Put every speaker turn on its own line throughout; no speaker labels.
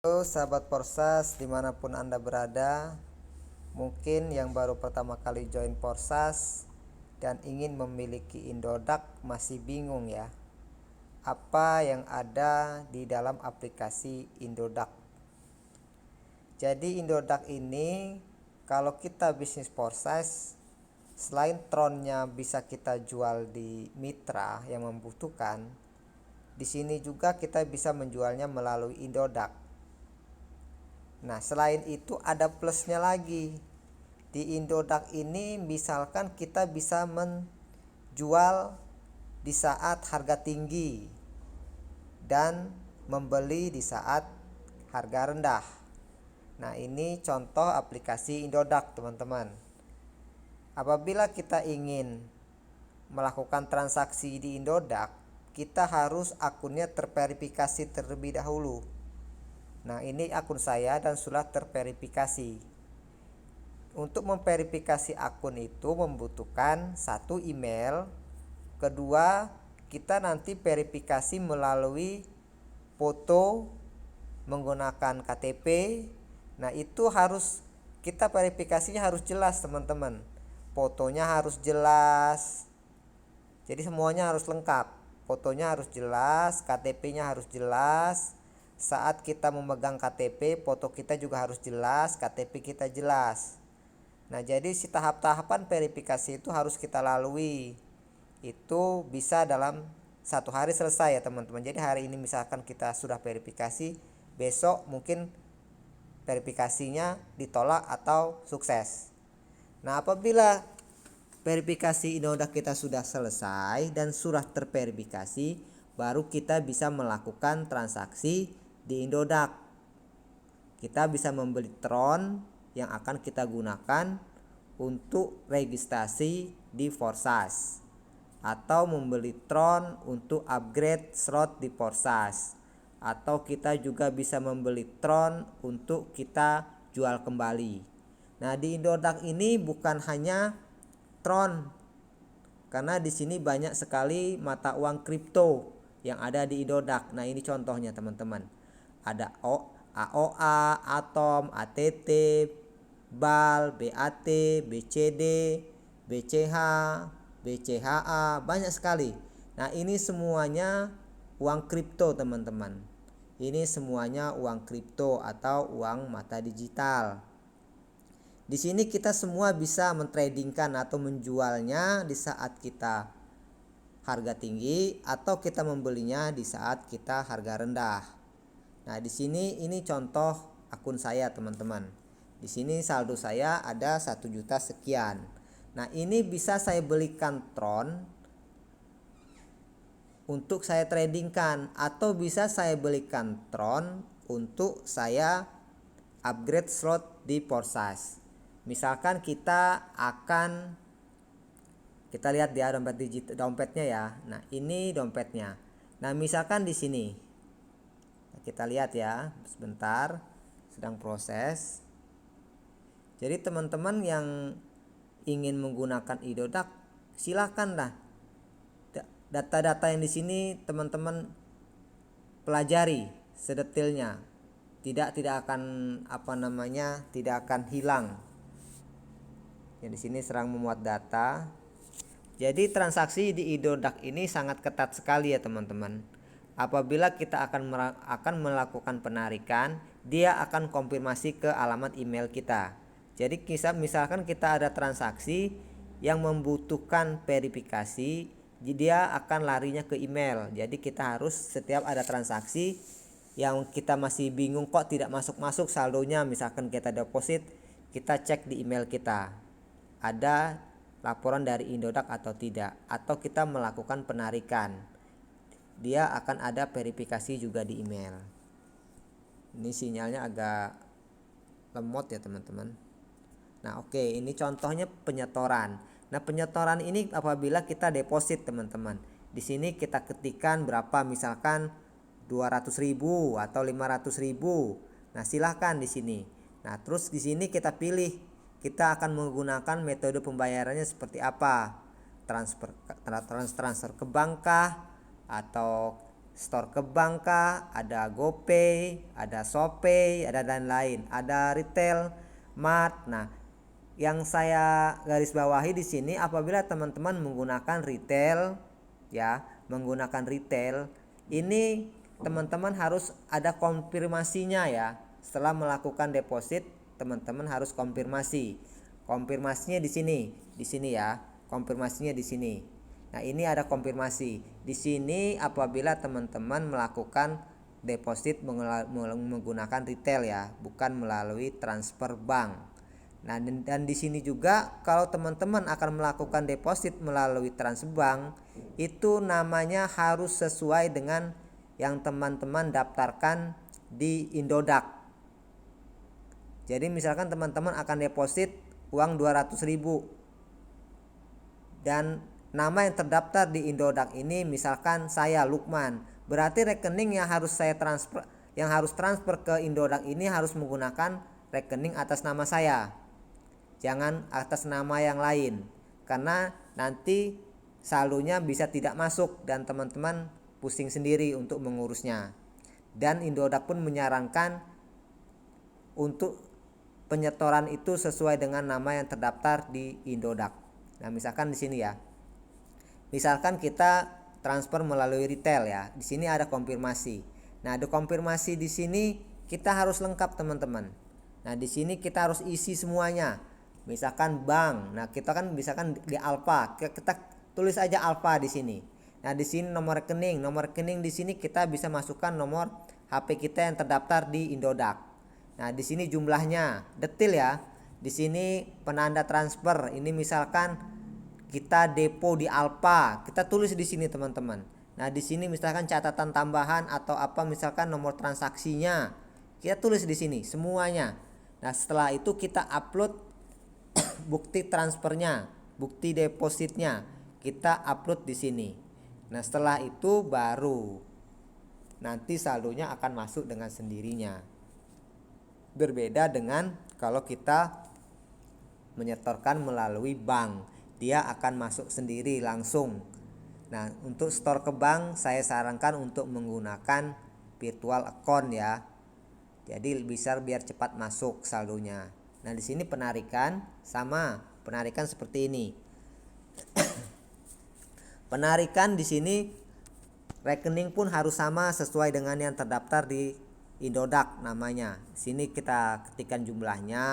Halo sahabat Porsas dimanapun Anda berada. Mungkin yang baru pertama kali join Porsas dan ingin memiliki Indodax masih bingung ya, apa yang ada di dalam aplikasi Indodax. Jadi Indodax ini kalau kita bisnis Porsas, selain tronnya bisa kita jual di mitra yang membutuhkan, di sini juga kita bisa menjualnya melalui Indodax. Nah, selain itu ada plusnya lagi. Di Indodax ini misalkan kita bisa menjual di saat harga tinggi dan membeli di saat harga rendah. Nah, ini contoh aplikasi Indodax, teman-teman. Apabila kita ingin melakukan transaksi di Indodax, kita harus akunnya terverifikasi terlebih dahulu. Nah, ini akun saya dan sudah terverifikasi. Untuk memverifikasi akun itu membutuhkan satu email, kedua kita nanti verifikasi melalui foto menggunakan KTP. Nah, itu harus kita verifikasinya harus jelas, teman-teman. Fotonya harus jelas. Jadi semuanya harus lengkap. Fotonya harus jelas, KTP-nya harus jelas. Saat kita memegang KTP, foto kita juga harus jelas, KTP kita jelas. Nah, jadi si tahap-tahapan verifikasi itu harus kita lalui. Itu bisa dalam satu hari selesai ya teman-teman. Jadi hari ini misalkan kita sudah verifikasi, besok mungkin verifikasinya ditolak atau sukses. Nah, apabila verifikasi Indodax kita sudah selesai dan sudah terverifikasi, baru kita bisa melakukan transaksi di Indodax. Kita bisa membeli Tron yang akan kita gunakan untuk registrasi di Porsas, atau membeli Tron untuk upgrade slot di Porsas, atau kita juga bisa membeli Tron untuk kita jual kembali. Nah, di Indodax ini bukan hanya Tron, karena di sini banyak sekali mata uang kripto yang ada di Indodax. Nah, ini contohnya teman-teman. Ada AOA, Atom, ATT, BAL, BAT, BCD, BCH, BCHA, banyak sekali. Nah, ini semuanya uang kripto, teman-teman. Ini semuanya uang kripto atau uang mata digital. Di sini kita semua bisa mentradingkan atau menjualnya di saat kita harga tinggi atau kita membelinya di saat kita harga rendah. Nah, di sini ini contoh akun saya, teman-teman. Di sini saldo saya ada 1 juta sekian. Nah, ini bisa saya belikan Tron untuk saya tradingkan, atau bisa saya belikan Tron untuk saya upgrade slot di Porsas. Misalkan kita lihat dia dompetnya ya. Nah, ini dompetnya. Nah, misalkan di sini kita lihat ya, sebentar, sedang proses. Jadi teman-teman yang ingin menggunakan Indodax, silakanlah. Data-data yang di sini teman-teman pelajari sedetailnya. Tidak akan tidak akan hilang. Yang di sini serang memuat data. Jadi transaksi di Indodax ini sangat ketat sekali ya teman-teman. Apabila kita akan melakukan penarikan, dia akan konfirmasi ke alamat email kita. Jadi misalkan kita ada transaksi yang membutuhkan verifikasi, dia akan larinya ke email. Jadi kita harus setiap ada transaksi yang kita masih bingung kok tidak masuk saldonya, misalkan kita deposit, kita cek di email kita ada laporan dari Indodax atau tidak, atau kita melakukan penarikan, dia akan ada verifikasi juga di email. Ini sinyalnya agak lemot ya teman-teman. Nah, oke, ini contohnya penyetoran. Nah, penyetoran ini apabila kita deposit, teman-teman. Di sini kita ketikkan berapa, misalkan 200.000 atau 500.000. Nah, silahkan di sini. Nah, terus di sini kita pilih kita akan menggunakan metode pembayarannya seperti apa. Transfer ke bank kah, atau store ke bank kah, ada GoPay, ada Shopee, ada dan lain, ada retail mart. Nah, yang saya garis bawahi di sini apabila teman-teman menggunakan retail ya, menggunakan retail ini teman-teman harus ada konfirmasinya ya. Setelah melakukan deposit, teman-teman harus konfirmasi. Konfirmasinya di sini ya. Konfirmasinya di sini. Nah, ini ada konfirmasi. Di sini apabila teman-teman melakukan deposit menggunakan retail ya, bukan melalui transfer bank. Nah, dan di sini juga kalau teman-teman akan melakukan deposit melalui Transbank, itu namanya harus sesuai dengan yang teman-teman daftarkan di Indodax. Jadi misalkan teman-teman akan deposit uang 200.000 dan nama yang terdaftar di Indodax ini misalkan saya Lukman. Berarti rekening yang harus saya transfer, yang harus transfer ke Indodax ini harus menggunakan rekening atas nama saya. Jangan atas nama yang lain, karena nanti saldonya bisa tidak masuk dan teman-teman pusing sendiri untuk mengurusnya. Dan Indodax pun menyarankan untuk penyetoran itu sesuai dengan nama yang terdaftar di Indodax. Nah, misalkan di sini ya. Misalkan kita transfer melalui retail ya. Di sini ada konfirmasi. Nah, ada konfirmasi di sini kita harus lengkap teman-teman. Nah, di sini kita harus isi semuanya. Misalkan bank. Nah, kita kan misalkan di Alfa, kita tulis aja Alfa di sini. Nah, di sini nomor rekening. Nomor rekening di sini kita bisa masukkan nomor HP kita yang terdaftar di Indodax. Nah, di sini jumlahnya detail ya. Di sini penanda transfer. Ini misalkan kita depo di Alfa, kita tulis di sini teman-teman. Nah, di sini misalkan catatan tambahan atau apa misalkan nomor transaksinya. Kita tulis di sini semuanya. Nah, setelah itu kita upload bukti transfernya, bukti depositnya, kita upload di sini. Nah, setelah itu baru nanti saldonya akan masuk dengan sendirinya. Berbeda dengan kalau kita menyetorkan melalui bank, dia akan masuk sendiri langsung. Nah, untuk store ke bank saya sarankan untuk menggunakan virtual account ya. Jadi bisa biar cepat masuk saldonya. Nah, di sini penarikan sama, penarikan seperti ini. Penarikan di sini rekening pun harus sama sesuai dengan yang terdaftar di Indodax namanya. Di sini kita ketikkan jumlahnya,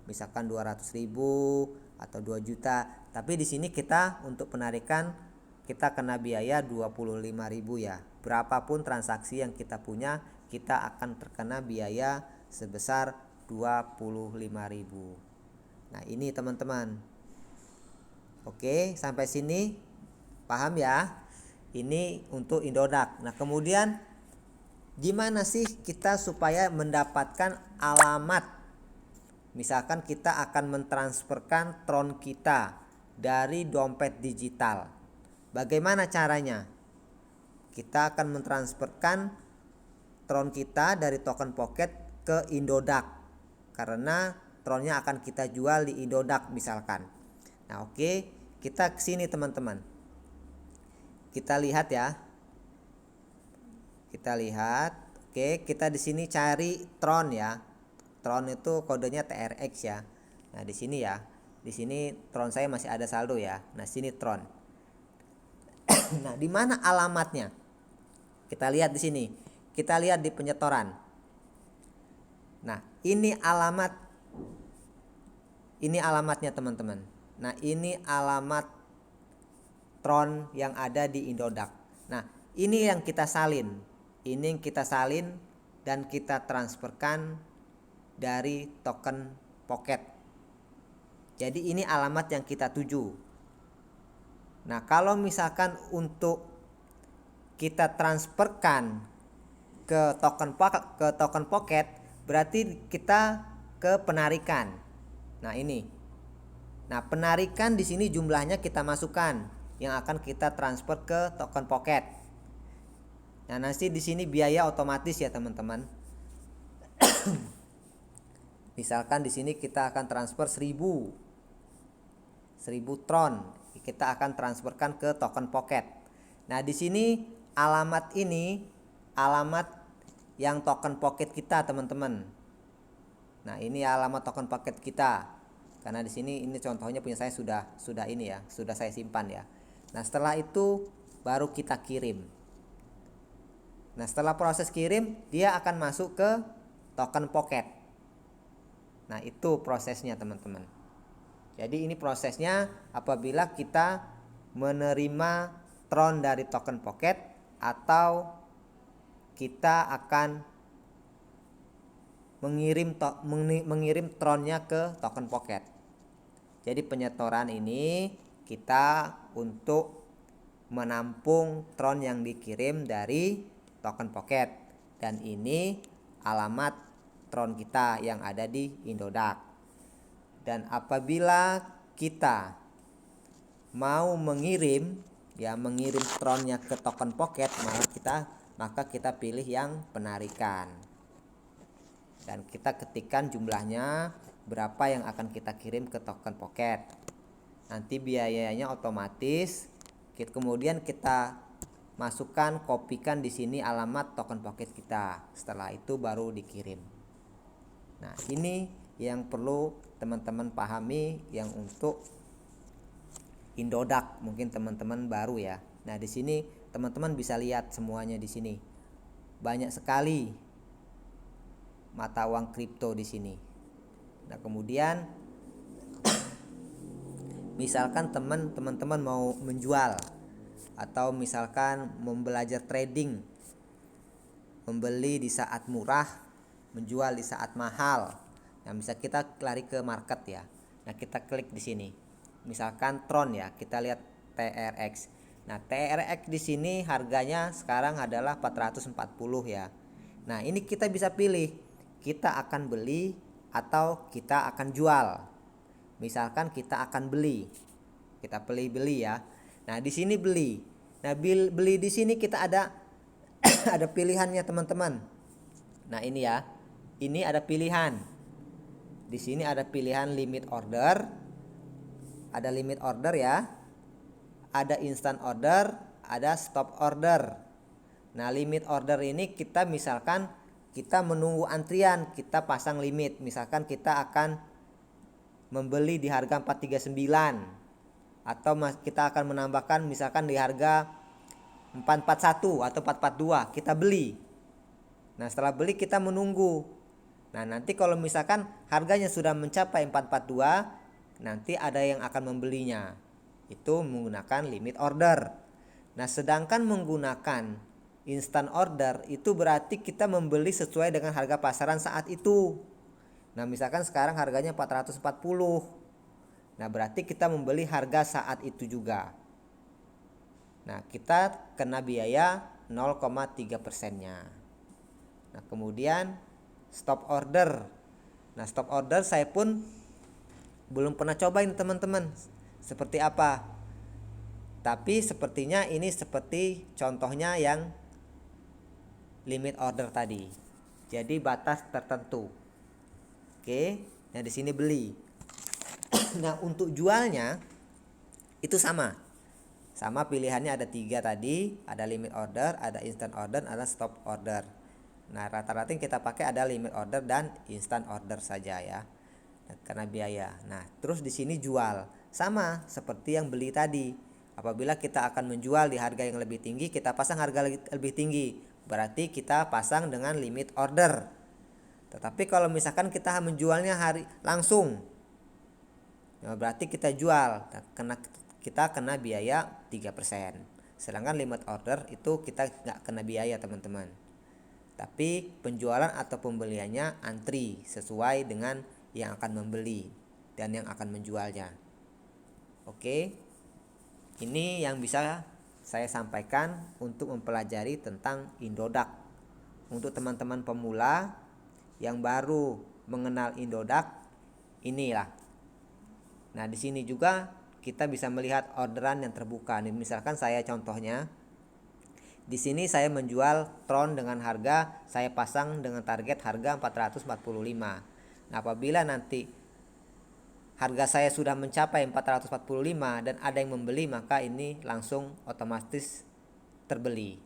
misalkan 200.000 atau 2 juta. Tapi di sini kita untuk penarikan kita kena biaya 25.000 ya. Berapapun transaksi yang kita punya, kita akan terkena biaya sebesar 25.000. Nah, ini teman-teman. Oke, sampai sini paham ya? Ini untuk Indodax. Nah, kemudian gimana sih kita supaya mendapatkan alamat? Misalkan kita akan mentransferkan Tron kita dari dompet digital. Bagaimana caranya? Kita akan mentransferkan Tron kita dari token pocket ke Indodax. Karena Tronnya akan kita jual di Indodax misalkan. Nah, oke, kita ke sini teman-teman. Kita lihat ya. Kita lihat. Oke, kita di sini cari Tron ya. Tron itu kodenya TRX ya. Nah, di sini ya. Di sini Tron saya masih ada saldo ya. Nah, sini Tron. Nah, di mana alamatnya? Kita lihat di sini. Kita lihat di penyetoran. Nah, ini alamatnya teman-teman. Nah, ini alamat Tron yang ada di Indodax. Nah, ini yang kita salin. Ini yang kita salin dan kita transferkan dari token pocket. Jadi ini alamat yang kita tuju. Nah, kalau misalkan untuk kita transferkan ke token pocket, berarti kita ke penarikan. Nah, ini. Nah, penarikan di sini jumlahnya kita masukkan yang akan kita transfer ke token pocket. Nah, nanti di sini biaya otomatis ya, teman-teman. Misalkan di sini kita akan transfer 1000 Tron, kita akan transferkan ke token pocket. Nah, di sini alamat ini alamat yang token pocket kita, teman-teman. Nah, ini alamat token pocket kita. Karena di sini ini contohnya punya saya sudah ini ya, sudah saya simpan ya. Nah, setelah itu baru kita kirim. Nah, setelah proses kirim, dia akan masuk ke token pocket. Nah, itu prosesnya, teman-teman. Jadi ini prosesnya apabila kita menerima Tron dari token pocket atau kita akan mengirim Tronnya ke token pocket. Jadi penyetoran ini kita untuk menampung Tron yang dikirim dari token pocket, dan ini alamat Tron kita yang ada di Indodax. Dan apabila kita mau mengirim Tronnya ke token pocket, maka kita pilih yang penarikan. Dan kita ketikkan jumlahnya berapa yang akan kita kirim ke token pocket. Nanti biayanya otomatis. Kemudian kita masukkan, kopikan di sini alamat token pocket kita. Setelah itu baru dikirim. Nah, ini yang perlu teman-teman pahami yang untuk Indodax. Mungkin teman-teman baru ya. Nah, di sini teman-teman bisa lihat semuanya di sini. Banyak sekali mata uang kripto di sini. Nah, kemudian misalkan teman-teman mau menjual atau misalkan belajar trading, membeli di saat murah, menjual di saat mahal. Nah, bisa kita lari ke market ya. Nah, kita klik di sini. Misalkan Tron ya, kita lihat TRX. Nah, TRX di sini harganya sekarang adalah 440 ya. Nah, ini kita bisa pilih, kita akan beli atau kita akan jual. Misalkan kita akan beli. Kita pilih beli ya. Nah, di sini beli. Nah, beli di sini kita ada ada pilihannya, teman-teman. Nah, ini ya. Ini ada pilihan. Di sini ada pilihan limit order. Ada limit order ya. Ada instant order, ada stop order. Nah, limit order ini kita misalkan kita menunggu antrian, kita pasang limit. Misalkan kita akan membeli di harga 439 atau kita akan menambahkan misalkan di harga 441 atau 442, kita beli. Nah, setelah beli kita menunggu. Nah, nanti kalau misalkan harganya sudah mencapai 442, nanti ada yang akan membelinya. Itu menggunakan limit order. Nah, sedangkan menggunakan instant order itu berarti kita membeli sesuai dengan harga pasaran saat itu. Nah, misalkan sekarang harganya 440. Nah, berarti kita membeli harga saat itu juga. Nah, kita kena biaya 0,3%-nya. Nah, kemudian stop order. Nah, stop order saya pun belum pernah cobain, teman-teman. Seperti apa? Tapi sepertinya ini seperti contohnya yang limit order tadi. Jadi batas tertentu. Oke, nah di sini beli. Nah, untuk jualnya itu sama pilihannya ada 3 tadi, ada limit order, ada instant order, ada stop order. Nah, rata-rata yang kita pakai ada limit order dan instant order saja ya, karena biaya. Nah, terus di sini jual sama seperti yang beli tadi. Apabila kita akan menjual di harga yang lebih tinggi, kita pasang harga lebih tinggi, berarti kita pasang dengan limit order. Tetapi kalau misalkan kita menjualnya langsung, ya berarti kita jual, kita kena biaya 3%. Sedangkan limit order itu kita nggak kena biaya, teman-teman. Tapi penjualan atau pembeliannya antri sesuai dengan yang akan membeli dan yang akan menjualnya. Oke, ini yang bisa saya sampaikan untuk mempelajari tentang Indodax. Untuk teman-teman pemula yang baru mengenal Indodax, inilah. Nah, di sini juga kita bisa melihat orderan yang terbuka. Nih, misalkan saya contohnya di sini saya menjual Tron dengan harga, saya pasang dengan target harga 445. Nah, apabila nanti harga saya sudah mencapai 445 dan ada yang membeli, maka ini langsung otomatis terbeli.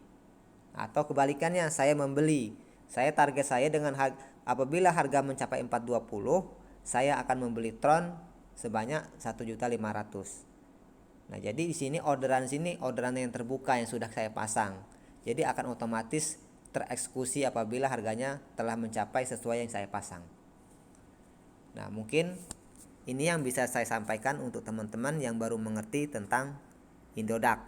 Atau kebalikannya, saya membeli. Saya target saya dengan apabila harga mencapai 420, saya akan membeli Tron sebanyak 1.500.000. Nah, jadi di sini orderan yang terbuka yang sudah saya pasang. Jadi akan otomatis tereksekusi apabila harganya telah mencapai sesuai yang saya pasang. Nah, mungkin ini yang bisa saya sampaikan untuk teman-teman yang baru mengerti tentang Indodax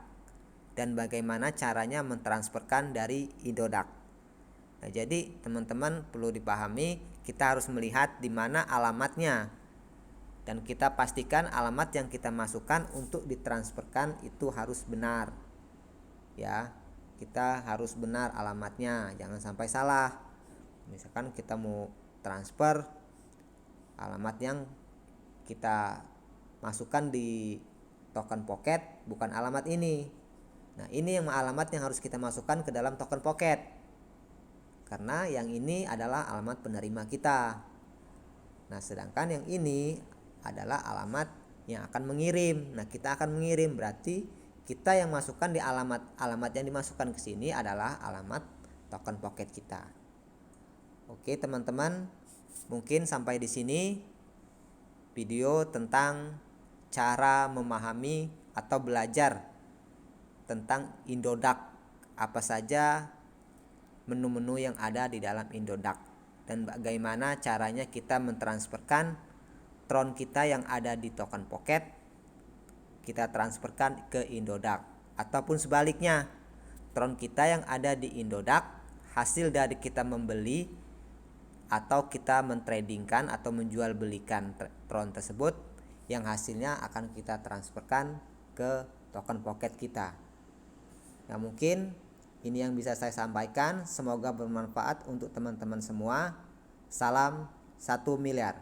dan bagaimana caranya mentransferkan dari Indodax. Nah, jadi teman-teman perlu dipahami, kita harus melihat di mana alamatnya dan kita pastikan alamat yang kita masukkan untuk ditransferkan itu harus benar. Ya, kita harus benar alamatnya, jangan sampai salah. Misalkan kita mau transfer, alamat yang kita masukkan di token pocket bukan alamat ini. Nah, ini yang alamat yang harus kita masukkan ke dalam token pocket, karena yang ini adalah alamat penerima kita. Nah, sedangkan yang ini adalah alamat yang akan mengirim. Nah, kita akan mengirim, berarti kita yang masukkan di alamat yang dimasukkan ke sini adalah alamat token pocket kita. Oke, teman-teman, mungkin sampai di sini video tentang cara memahami atau belajar tentang Indodax. Apa saja menu-menu yang ada di dalam Indodax dan bagaimana caranya kita mentransferkan Tron kita yang ada di token pocket kita transferkan ke Indodax, ataupun sebaliknya, Tron kita yang ada di Indodax hasil dari kita membeli atau kita mentradingkan atau menjual belikan Tron tersebut yang hasilnya akan kita transferkan ke token pocket kita. Nah, mungkin ini yang bisa saya sampaikan, semoga bermanfaat untuk teman-teman semua. Salam 1 miliar.